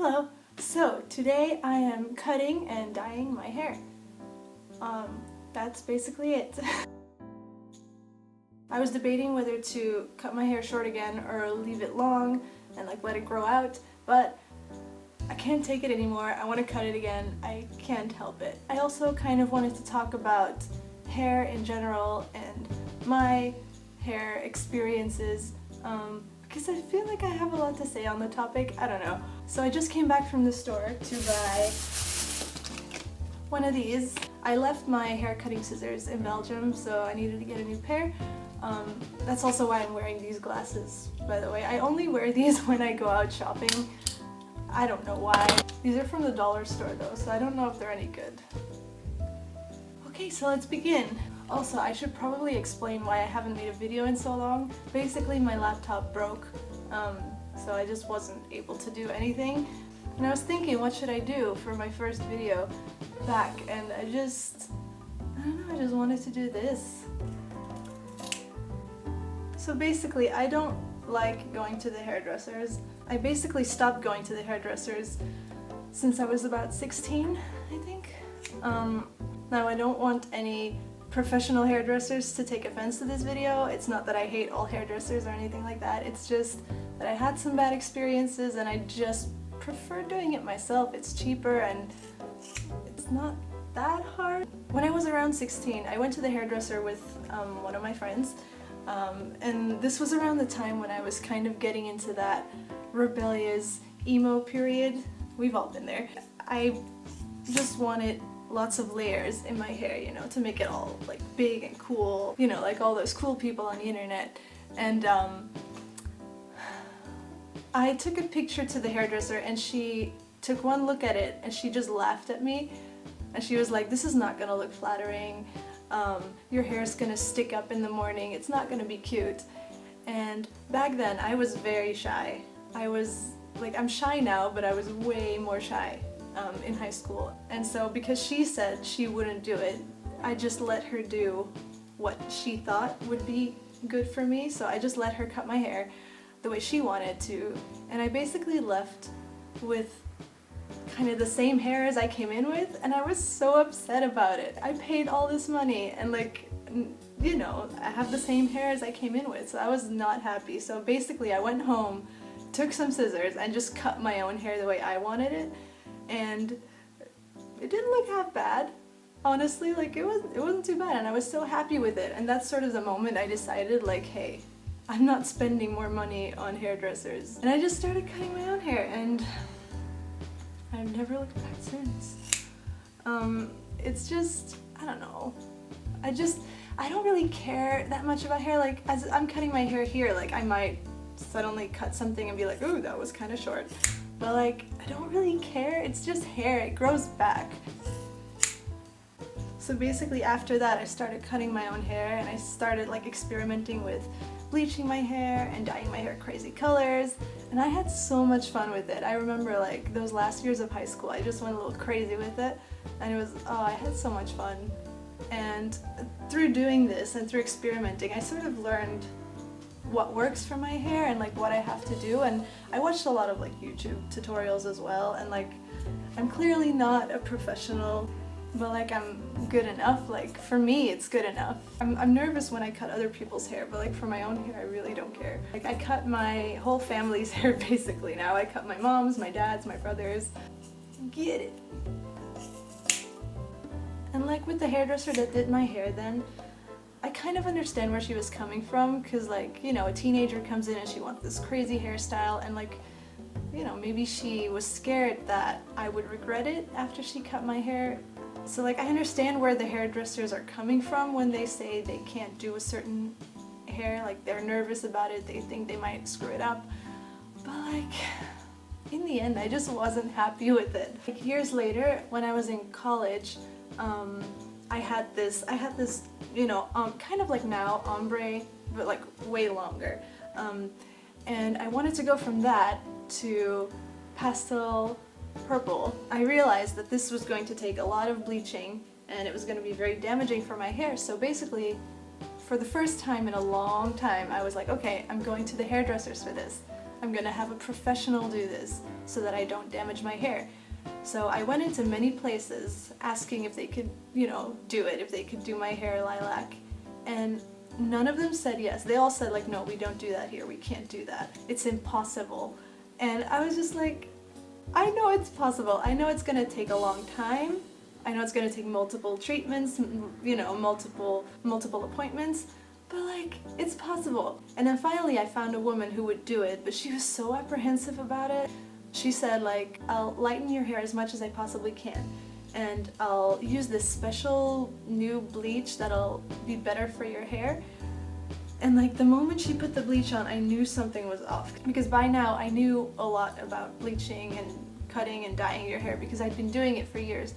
Hello! So today I am cutting and dyeing my hair. That's basically it. I was debating whether to cut my hair short again or leave it long and let it grow out, but I can't take it anymore. I want to cut it again. I can't help it. I also kind of wanted to talk about hair in general and my hair experiences because I feel like I have a lot to say on the topic. I don't know. So I just came back from the store to buy one of these. I left my hair cutting scissors in Belgium, so I needed to get a new pair. That's also why I'm wearing these glasses, by the way. I only wear these when I go out shopping. I don't know why. These are from the dollar store though, so I don't know if they're any good. Okay, so let's begin. Also, I should probably explain why I haven't made a video in so long. Basically, my laptop broke, so I just wasn't able to do anything. And I was thinking, what should I do for my first video back? And I don't know, I just wanted to do this. So basically, I don't like going to the hairdressers. I basically stopped going to the hairdressers since I was about 16, I think. Now, I don't want any professional hairdressers to take offense to this video. It's not that I hate all hairdressers or anything like that. It's just that I had some bad experiences and I just prefer doing it myself. It's cheaper and it's not that hard. When I was around 16, I went to the hairdresser with one of my friends. And this was around the time when I was kind of getting into that rebellious emo period. We've all been there. I just wanted lots of layers in my hair, you know, to make it all big and cool, you know, like all those cool people on the internet. And I took a picture to the hairdresser and she took one look at it and she just laughed at me. And she was like, this is not gonna look flattering. Your hair's gonna stick up in the morning. It's not gonna be cute. And back then I was very shy. I'm shy now, but I was way more shy in high school. And so because she said she wouldn't do it, I just let her do what she thought would be good for me. So I just let her cut my hair the way she wanted to. And I basically left with kind of the same hair as I came in with, and I was so upset about it. I paid all this money and you know, I have the same hair as I came in with, so I was not happy. So basically I went home, took some scissors and just cut my own hair the way I wanted it, and it didn't look half bad. Honestly, it wasn't too bad and I was so happy with it. And that's sort of the moment I decided hey, I'm not spending more money on hairdressers. And I just started cutting my own hair and I've never looked back since. It's just, I don't know. I don't really care that much about hair. As I'm cutting my hair here, I might suddenly cut something and be like, ooh, that was kind of short. But I don't really care. It's just hair. It grows back. So basically after that, I started cutting my own hair and I started experimenting with bleaching my hair and dyeing my hair crazy colors, and I had so much fun with it. I remember those last years of high school, I just went a little crazy with it, and it was, I had so much fun. And through doing this and through experimenting, I sort of learned what works for my hair and what I have to do. And I watched a lot of YouTube tutorials as well, and I'm clearly not a professional, but I'm good enough. For me, it's good enough. I'm nervous when I cut other people's hair, but for my own hair, I really don't care. I cut my whole family's hair basically now. I cut my mom's, my dad's, my brother's. Get it. And with the hairdresser that did my hair then, I kind of understand where she was coming from, because you know, a teenager comes in and she wants this crazy hairstyle, and you know, maybe she was scared that I would regret it after she cut my hair. So I understand where the hairdressers are coming from when they say they can't do a certain hair, they're nervous about it, they think they might screw it up. But in the end, I just wasn't happy with it. Years later, when I was in college, I had this, you know, kind of now ombre, but way longer. And I wanted to go from that to pastel purple. I realized that this was going to take a lot of bleaching and it was going to be very damaging for my hair. So basically, for the first time in a long time, I was like, okay, I'm going to the hairdressers for this. I'm gonna have a professional do this so that I don't damage my hair. So I went into many places asking if they could, you know, do it, if they could do my hair lilac. And none of them said yes. They all said like, no, we don't do that here. We can't do that. It's impossible. And I was just like, I know it's possible. I know it's gonna take a long time. I know it's gonna take multiple treatments, you know, multiple appointments, but like, it's possible. And then finally I found a woman who would do it, but she was so apprehensive about it. She said like, I'll lighten your hair as much as I possibly can, and I'll use this special new bleach that'll be better for your hair. And like the moment she put the bleach on, I knew something was off, because by now I knew a lot about bleaching and cutting and dyeing your hair because I'd been doing it for years,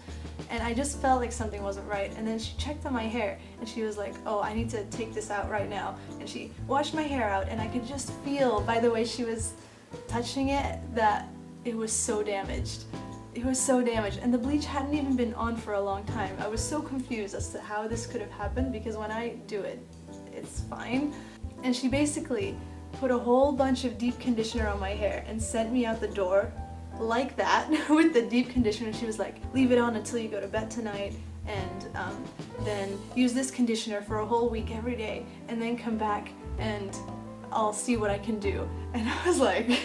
and I just felt like something wasn't right. And then she checked on my hair and she was like, oh, I need to take this out right now. And she washed my hair out, and I could just feel by the way she was touching it that it was so damaged. It was so damaged, and the bleach hadn't even been on for a long time. I was so confused as to how this could have happened, because when I do it, it's fine. And she basically put a whole bunch of deep conditioner on my hair and sent me out the door like that with the deep conditioner. She was like, leave it on until you go to bed tonight, and then use this conditioner for a whole week every day, and then come back and I'll see what I can do. And I was like,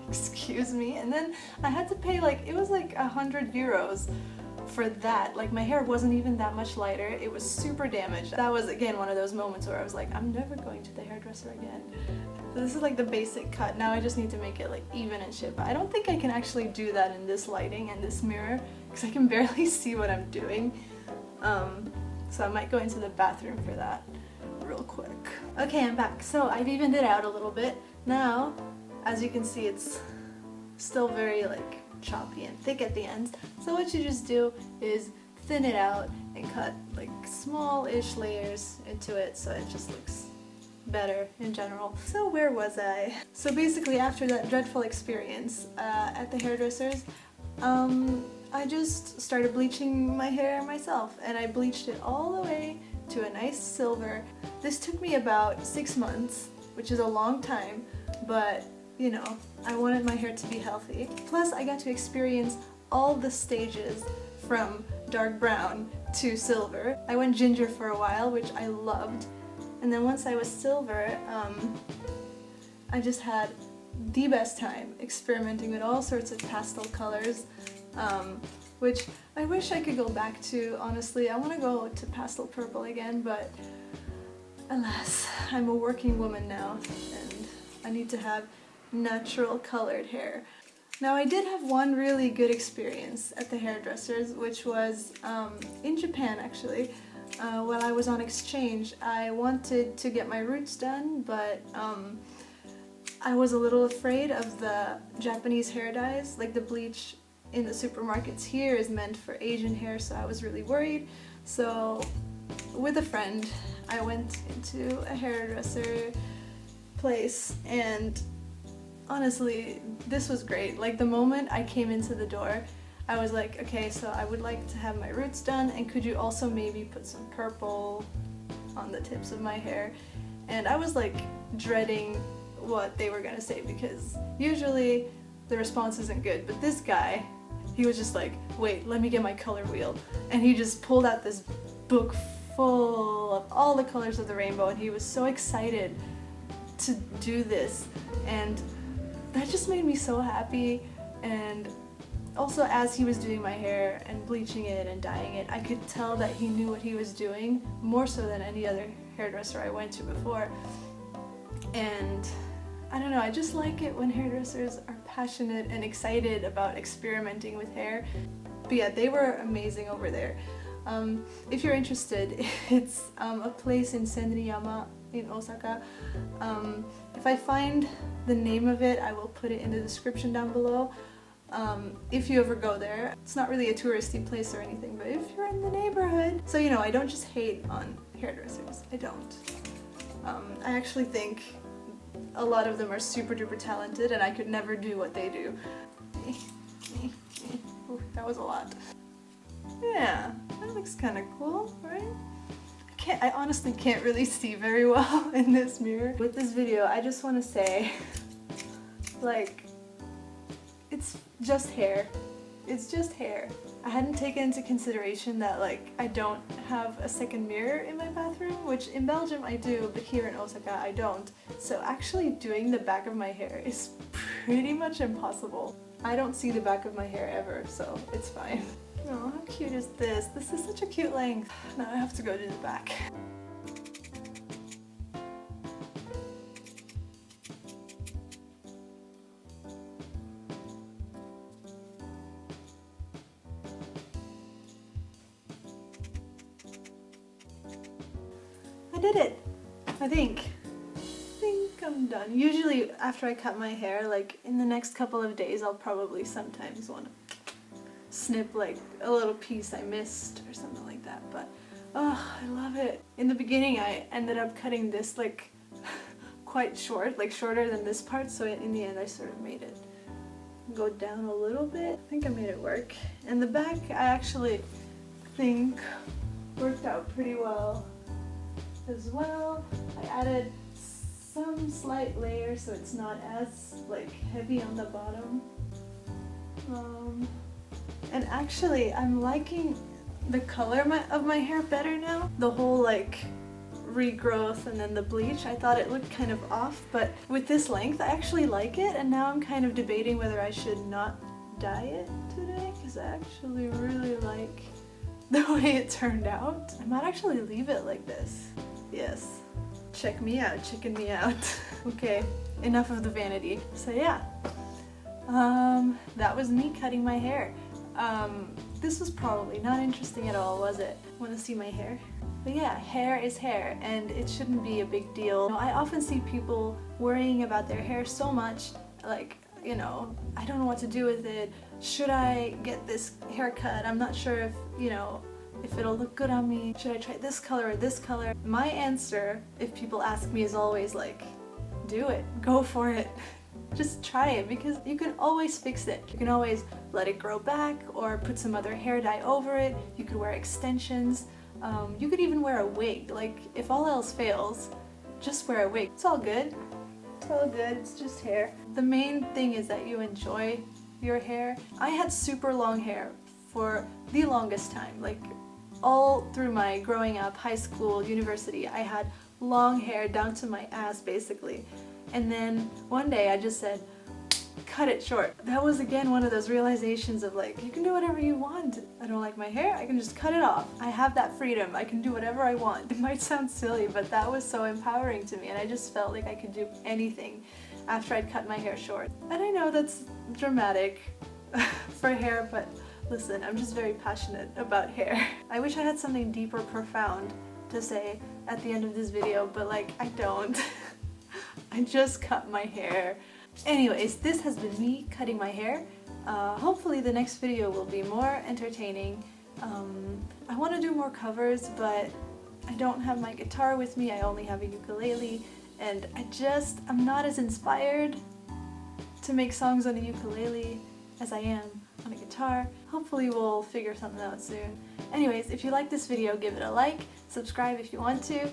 excuse me? And then I had to pay like, it was like 100 euros for that. Like my hair wasn't even that much lighter. It was super damaged. That was again one of those moments where I was like, I'm never going to the hairdresser again. So this is like the basic cut. Now I just need to make it like even and shit. But I don't think I can actually do that in this lighting and this mirror, because I can barely see what I'm doing. So I might go into the bathroom for that real quick. Okay, I'm back. So I've evened it out a little bit. Now, as you can see, it's still very like choppy and thick at the ends. So what you just do is thin it out and cut like small-ish layers into it so it just looks better in general. So where was I? So basically after that dreadful experience at the hairdresser's, I just started bleaching my hair myself, and I bleached it all the way to a nice silver. This took me about 6 months, which is a long time, but you know, I wanted my hair to be healthy. Plus I got to experience all the stages from dark brown to silver. I went ginger for a while, which I loved. And then once I was silver, I just had the best time experimenting with all sorts of pastel colors, which I wish I could go back to, honestly. I want to go to pastel purple again, but alas, I'm a working woman now, and I need to have natural colored hair. Now I did have one really good experience at the hairdressers, which was in Japan actually. While I was on exchange, I wanted to get my roots done, but I was a little afraid of the Japanese hair dyes. Like the bleach in the supermarkets here is meant for Asian hair, so I was really worried. So with a friend, I went into a hairdresser place, and honestly, this was great. Like the moment I came into the door, I was like, okay, so I would like to have my roots done, and could you also maybe put some purple on the tips of my hair? And I was like dreading what they were gonna say, because usually the response isn't good, but this guy, he was just like, wait, let me get my color wheel. And he just pulled out this book full of all the colors of the rainbow, and he was so excited to do this, and that just made me so happy. And also, as he was doing my hair and bleaching it and dyeing it, I could tell that he knew what he was doing, more so than any other hairdresser I went to before. And I don't know, I just like it when hairdressers are passionate and excited about experimenting with hair. But yeah, they were amazing over there. If you're interested, it's a place in Senriyama in Osaka. If I find the name of it, I will put it in the description down below. If you ever go there. It's not really a touristy place or anything, but if you're in the neighborhood. So you know, I don't just hate on hairdressers. I don't. I actually think a lot of them are super duper talented, and I could never do what they do. Ooh, that was a lot. Yeah, that looks kind of cool, right? I honestly can't really see very well in this mirror. With this video, I just want to say Like, it's just hair. It's just hair. I hadn't taken into consideration that like I don't have a second mirror in my bathroom, which in Belgium I do, but here in Osaka I don't. So actually doing the back of my hair is pretty much impossible. I don't see the back of my hair ever, so it's fine. Oh, how cute is this? This is such a cute length. Now I have to go to the back. I did it! I think I'm done. Usually after I cut my hair, like in the next couple of days, I'll probably sometimes want to snip like a little piece I missed or something like that, but oh, I love it. In the beginning I ended up cutting this like quite short, like shorter than this part, so in the end I sort of made it go down a little bit. I think I made it work. And the back I actually think worked out pretty well as well. I added some slight layers so it's not as like heavy on the bottom. And actually I'm liking the color of my hair better now. The whole like regrowth and then the bleach, I thought it looked kind of off, but with this length I actually like it, and now I'm kind of debating whether I should not dye it today because I actually really like the way it turned out. I might actually leave it like this. Yes. Check me out, checking me out. Okay, enough of the vanity. So yeah, that was me cutting my hair. This was probably not interesting at all, was it? Want to see my hair? But yeah, hair is hair, and it shouldn't be a big deal. I often see people worrying about their hair so much, like, you know, I don't know what to do with it. Should I get this haircut? I'm not sure if, you know, if it'll look good on me. Should I try this color or this color? My answer, if people ask me, is always like, do it, go for it. Just try it, because you can always fix it. You can always let it grow back or put some other hair dye over it. You could wear extensions. You could even wear a wig. Like, if all else fails, just wear a wig. It's all good. It's all good. It's just hair. The main thing is that you enjoy your hair. I had super long hair for the longest time. Like, all through my growing up, high school, university, I had long hair down to my ass basically. And then one day I just said, cut it short. That was again one of those realizations of like, you can do whatever you want. I don't like my hair, I can just cut it off. I have that freedom, I can do whatever I want. It might sound silly, but that was so empowering to me, and I just felt like I could do anything after I'd cut my hair short. And I know that's dramatic for hair, but listen, I'm just very passionate about hair. I wish I had something deep or profound to say at the end of this video, but like, I don't. I just cut my hair. Anyways, this has been me cutting my hair. Hopefully the next video will be more entertaining. I want to do more covers, but I don't have my guitar with me. I only have a ukulele, and I'm not as inspired to make songs on a ukulele as I am on a guitar. Hopefully we'll figure something out soon. Anyways, if you like this video, give it a like, subscribe if you want to,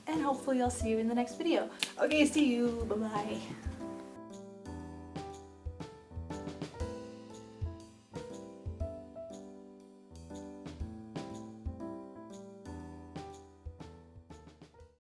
and hopefully I'll see you in the next video. Okay, see you, bye bye.